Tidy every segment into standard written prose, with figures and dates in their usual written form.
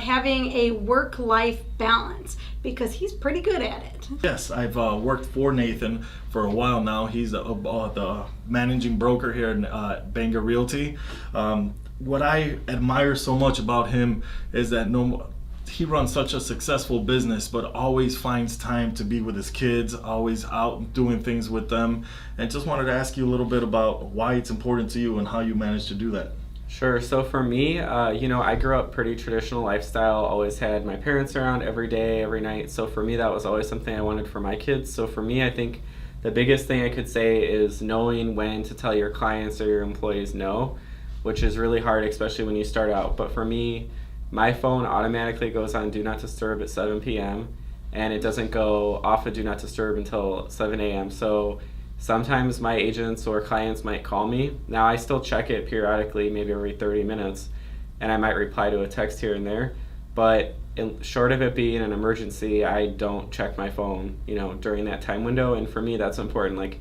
having a work-life balance? Because he's pretty good at it. Yes, I've worked for Nathan for a while now. He's the managing broker here in Banga Realty. What I admire so much about him is that he runs such a successful business, but always finds time to be with his kids, always out doing things with them. And just wanted to ask you a little bit about why it's important to you and how you manage to do that. Sure. So for me, I grew up pretty traditional lifestyle, always had my parents around every day, every night. So for me, that was always something I wanted for my kids. So for me, I think the biggest thing I could say is knowing when to tell your clients or your employees no, which is really hard, especially when you start out. But for me, my phone automatically goes on Do Not Disturb at 7 p.m. and it doesn't go off of Do Not Disturb until 7 a.m. So sometimes my agents or clients might call me. Now I still check it periodically, maybe every 30 minutes, and I might reply to a text here and there. But short of it being an emergency, I don't check my phone, during that time window. And for me, that's important. Like,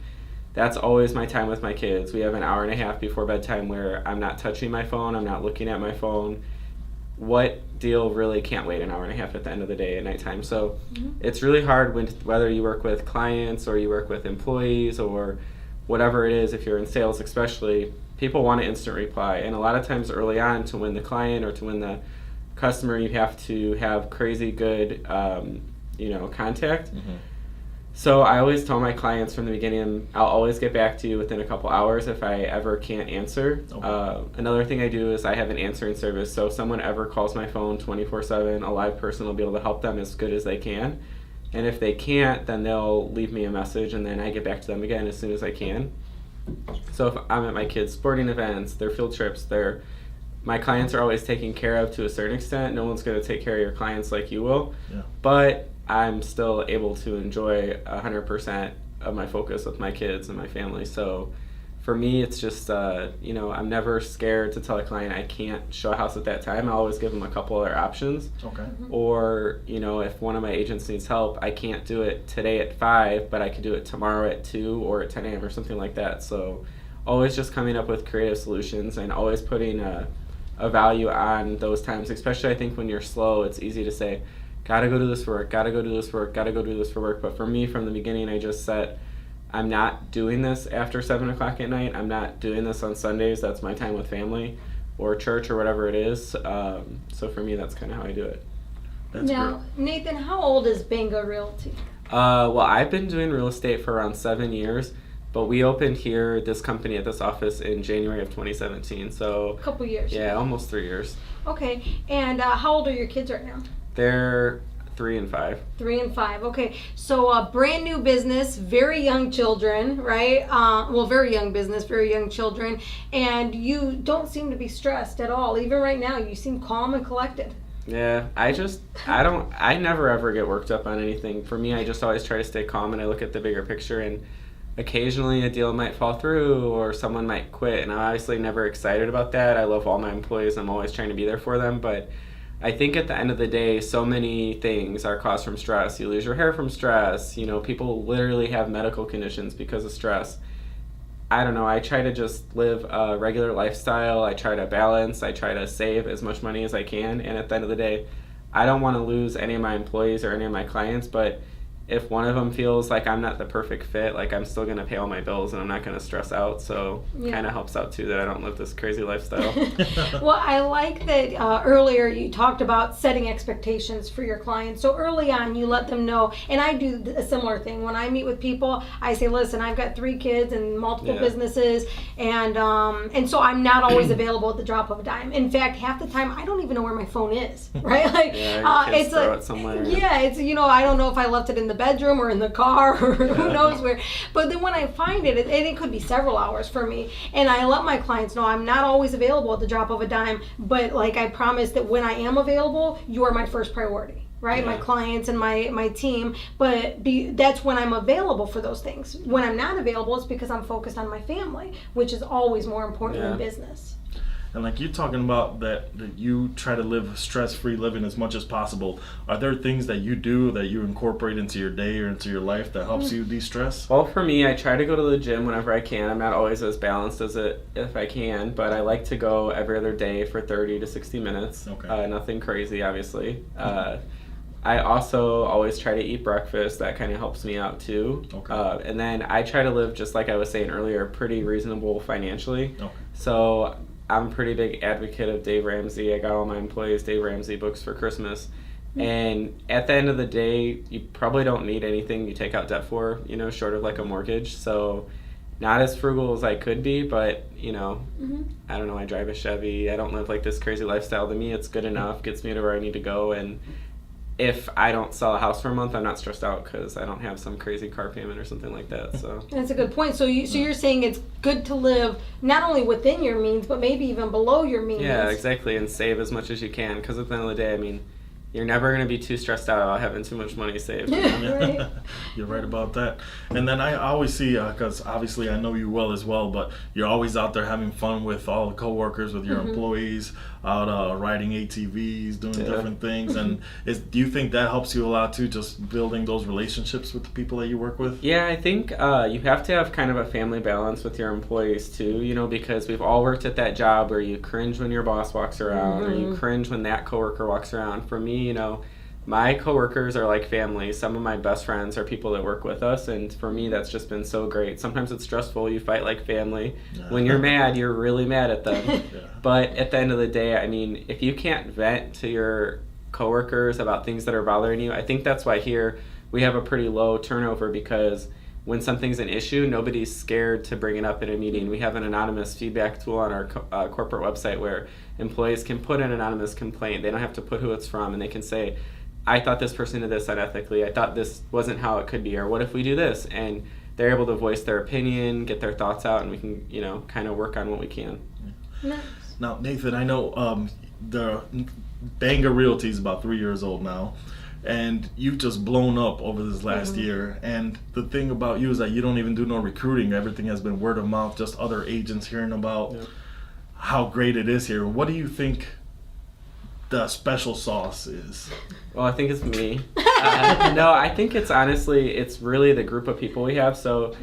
that's always my time with my kids. We have an hour and a half before bedtime where I'm not touching my phone, I'm not looking at my phone. What deal really can't wait an hour and a half at the end of the day at nighttime? So it's really hard whether you work with clients or you work with employees or whatever it is. If you're in sales especially, people want an instant reply, and a lot of times early on, to win the client or to win the customer, you have to have crazy good contact. So I always tell my clients from the beginning, I'll always get back to you within a couple hours if I ever can't answer. Okay. Another thing I do is I have an answering service. So if someone ever calls my phone 24/7, a live person will be able to help them as good as they can. And if they can't, then they'll leave me a message, and then I get back to them again as soon as I can. So if I'm at my kids' sporting events, their field trips, my clients are always taken care of to a certain extent. No one's going to take care of your clients like you will. Yeah. But I'm still able to enjoy 100% of my focus with my kids and my family. So for me, it's just, I'm never scared to tell a client I can't show a house at that time. I always give them a couple other options. Okay. Or, if one of my agents needs help, I can't do it today at 5, but I could do it tomorrow at 2 or at 10 a.m. or something like that. So always just coming up with creative solutions and always putting a value on those times, especially I think when you're slow, it's easy to say, gotta go do this for work, gotta go do this for work, gotta go do this for work. But for me, from the beginning, I just said, I'm not doing this after 7 o'clock at night. I'm not doing this on Sundays. That's my time with family or church or whatever it is. So for me, that's kind of how I do it. That's now, great. Nathan, how old is Banga Realty? Well, I've been doing real estate for around 7 years, but we opened here, this company at this office, in January of 2017. So a couple years. Yeah, almost 3 years. Okay, and how old are your kids right now? They're 3 and 5. 3 and 5. Okay, so brand new business, very young children, right? Very young business, very young children, and you don't seem to be stressed at all. Even right now, you seem calm and collected. Yeah, I never ever get worked up on anything. For me, I just always try to stay calm, and I look at the bigger picture, and occasionally a deal might fall through or someone might quit, and I'm obviously never excited about that. I love all my employees. I'm always trying to be there for them, but I think at the end of the day, so many things are caused from stress. You lose your hair from stress. People literally have medical conditions because of stress. I don't know. I try to just live a regular lifestyle. I try to balance. I try to save as much money as I can. And at the end of the day, I don't want to lose any of my employees or any of my clients, but if one of them feels like I'm not the perfect fit, like I'm still going to pay all my bills and I'm not going to stress out. So kind of helps out too that I don't live this crazy lifestyle. Well, I like that earlier you talked about setting expectations for your clients. So early on you let them know, and I do a similar thing. When I meet with people, I say, listen, I've got 3 kids and multiple businesses, and so I'm not always available at the drop of a dime. In fact, half the time I don't even know where my phone is, right? Like, it's throw it somewhere. Yeah, it's, I don't know if I left it in the bedroom or in the car or who knows where. But then when I find it, it could be several hours for me. And I let my clients know I'm not always available at the drop of a dime, but like I promise that when I am available, you are my first priority. Right, my clients and my team, but that's when I'm available for those things. When I'm not available, it's because I'm focused on my family, which is always more important than business. And like you're talking about that you try to live stress-free living as much as possible. Are there things that you do that you incorporate into your day or into your life that helps you de-stress? Well, for me, I try to go to the gym whenever I can. I'm not always as balanced as it if I can, but I like to go every other day for 30 to 60 minutes. Okay. Nothing crazy, obviously. I also always try to eat breakfast. That kind of helps me out too. Okay. And then I try to live, just like I was saying earlier, pretty reasonable financially. Okay. So I'm a pretty big advocate of Dave Ramsey. I got all my employees Dave Ramsey books for Christmas. And at the end of the day, you probably don't need anything you take out debt for, short of like a mortgage. So not as frugal as I could be, but, I don't know, I drive a Chevy. I don't live like this crazy lifestyle. To me, it's good enough, gets me to where I need to go. And if I don't sell a house for a month, I'm not stressed out because I don't have some crazy car payment or something like that. So that's a good point. So you're saying it's good to live not only within your means, but maybe even below your means. Yeah, exactly, and save as much as you can, because at the end of the day, I mean, you're never going to be too stressed out about having too much money saved. Right. You're right about that. And then I always see, because obviously I know you well as well, but you're always out there having fun with all the coworkers, with your employees, out riding ATVs, doing different things. And do you think that helps you a lot too, just building those relationships with the people that you work with? Yeah, I think you have to have kind of a family balance with your employees too, because we've all worked at that job where you cringe when your boss walks around or you cringe when that coworker walks around. For me, my coworkers are like family. Some of my best friends are people that work with us, and for me that's just been so great. Sometimes it's stressful, you fight like family. When you're mad, you're really mad at them. But at the end of the day, I mean, if you can't vent to your coworkers about things that are bothering you, I think that's why here we have a pretty low turnover, because when something's an issue, nobody's scared to bring it up in a meeting. We have an anonymous feedback tool on our corporate website where employees can put an anonymous complaint. They don't have to put who it's from, and they can say, I thought this person did this unethically. I thought this wasn't how it could be, or what if we do this? And they're able to voice their opinion, get their thoughts out, and we can, kind of work on what we can. Nice. Now, Nathan, I know the Banga Realty is about 3 years old now, and you've just blown up over this last year. And the thing about you is that you don't even do no recruiting. Everything has been word of mouth, just other agents hearing about how great it is here. What do you think the special sauce is? Well, I think it's me. No, I think it's really the group of people we have. So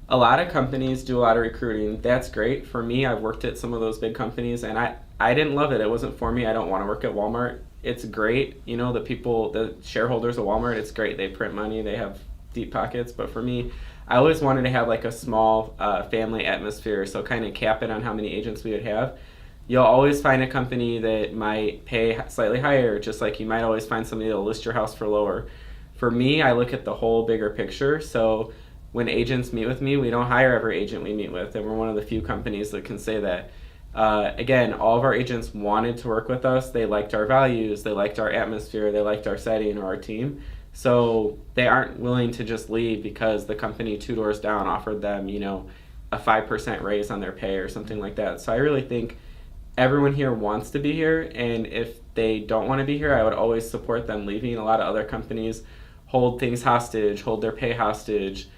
a lot of companies do a lot of recruiting. That's great. For me, I've worked at some of those big companies, and I didn't love it. It wasn't for me. I don't want to work at Walmart. It's great. The shareholders of Walmart, it's great. They print money. They have deep pockets. But for me, I always wanted to have like a small family atmosphere. So kind of cap it on how many agents we would have. You'll always find a company that might pay slightly higher, just like you might always find somebody that'll list your house for lower. For me, I look at the whole bigger picture. So when agents meet with me, we don't hire every agent we meet with, and we're one of the few companies that can say that. Again, all of our agents wanted to work with us. They liked our values, they liked our atmosphere, they liked our setting or our team. So they aren't willing to just leave because the company 2 doors down offered them, a 5% raise on their pay or something like that. So I really think everyone here wants to be here, and if they don't want to be here, I would always support them leaving. A lot of other companies hold things hostage, hold their pay hostage,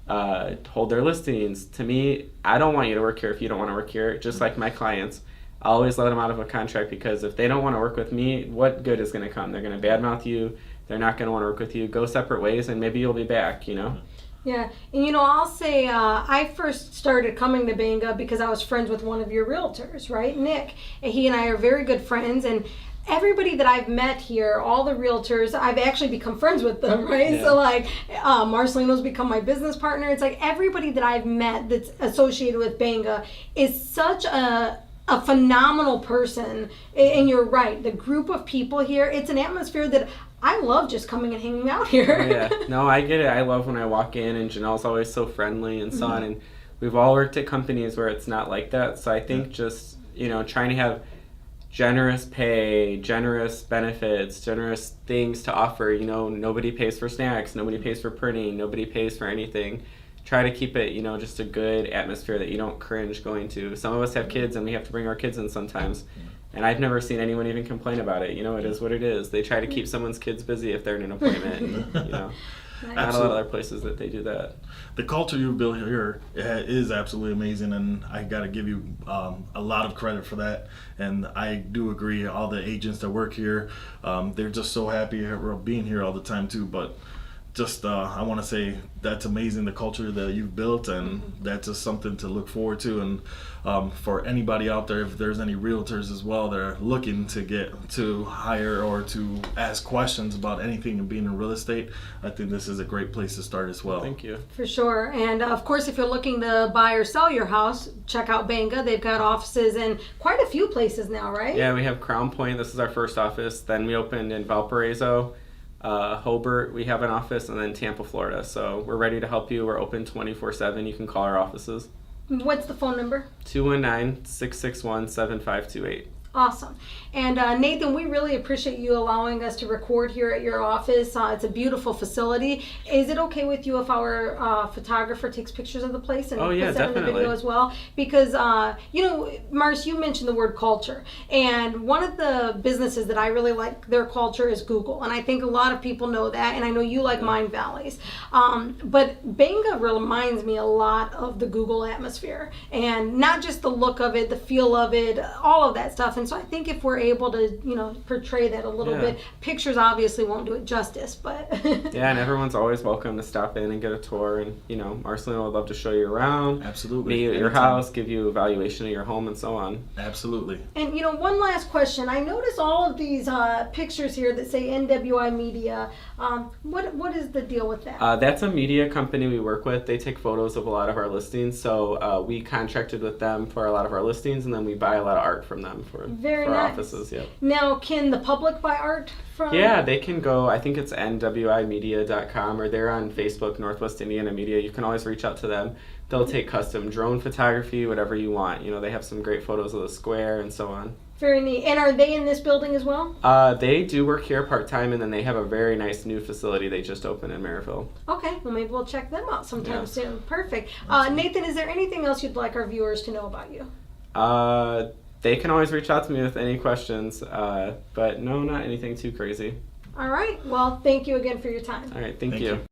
hold their listings. To me, I don't want you to work here if you don't want to work here. Just like my clients, I always let them out of a contract, because if they don't want to work with me, what good is going to come? They're going to badmouth you. They're not going to want to work with you. Go separate ways, and maybe you'll be back, Yeah, and I'll say I first started coming to Banga because I was friends with one of your realtors, right, Nick. And he and I are very good friends, and everybody that I've met here, all the realtors, I've actually become friends with them, right? Yeah. So like Marcelino's become my business partner. It's like everybody that I've met that's associated with Banga is such a phenomenal person. And you're right, the group of people here, it's an atmosphere that I love just coming and hanging out here. Yeah, no, I get it. I love when I walk in, and Janelle's always so friendly and so on. And we've all worked at companies where it's not like that. So I think just, trying to have generous pay, generous benefits, generous things to offer. Nobody pays for snacks, nobody pays for printing, nobody pays for anything. Try to keep it, just a good atmosphere that you don't cringe going to. Some of us have kids, and we have to bring our kids in sometimes. And I've never seen anyone even complain about it. It is what it is. They try to keep someone's kids busy if they're in an appointment. Nice. Not a lot of other places that they do that. The culture you've built here is absolutely amazing, and I got to give you a lot of credit for that. And I do agree, all the agents that work here, they're just so happy being here all the time too. But just I want to say that's amazing, the culture that you've built, and that's just something to look forward to. And for anybody out there, if there's any realtors as well that are looking to get to hire or to ask questions about anything and being in real estate, I think this is a great place to start as well. Thank you. For sure. And of course, if you're looking to buy or sell your house, check out Banga. They've got offices in quite a few places now, right? Yeah, we have Crown Point. This is our first office. Then we opened in Valparaiso. Hobart, we have an office, and then Tampa, Florida. So we're ready to help you. We're open 24/7. You can call our offices. What's the phone number? 219-661-7528. Awesome. And Nathan, we really appreciate you allowing us to record here at your office. It's a beautiful facility. Is it okay with you if our photographer takes pictures of the place and Oh, yeah, puts that in the definitely. video as well? Because, Mars, you mentioned the word culture. And one of the businesses that I really like their culture is Google. And I think a lot of people know that. And I know you like Mind Valleys. But Banga reminds me a lot of the Google atmosphere. And not just the look of it, the feel of it, all of that stuff. And so I think if we're able to, portray that a little bit, pictures obviously won't do it justice, but. Yeah, and everyone's always welcome to stop in and get a tour. And, Marcelino would love to show you around. Absolutely. Meet you at your Anytime. house, give you a valuation of your home, and so on. Absolutely. And, one last question. I notice all of these pictures here that say NWI Media. What is the deal with that? That's a media company we work with. They take photos of a lot of our listings. So we contracted with them for a lot of our listings, and then we buy a lot of art from them for Very our nice. offices. Yeah. Now, can the public buy art from? Yeah, they can go. I think it's nwimedia.com, or they're on Facebook, Northwest Indiana Media. You can always reach out to them. They'll take custom drone photography, whatever you want. They have some great photos of the square and so on. Very neat. And are they in this building as well? They do work here part-time, and then they have a very nice new facility they just opened in Maryville. Okay, well maybe we'll check them out sometime Yeah. soon. Perfect. Nathan, is there anything else you'd like our viewers to know about you? They can always reach out to me with any questions, but no, not anything too crazy. All right. Well, thank you again for your time. All right, thank Thank you. you.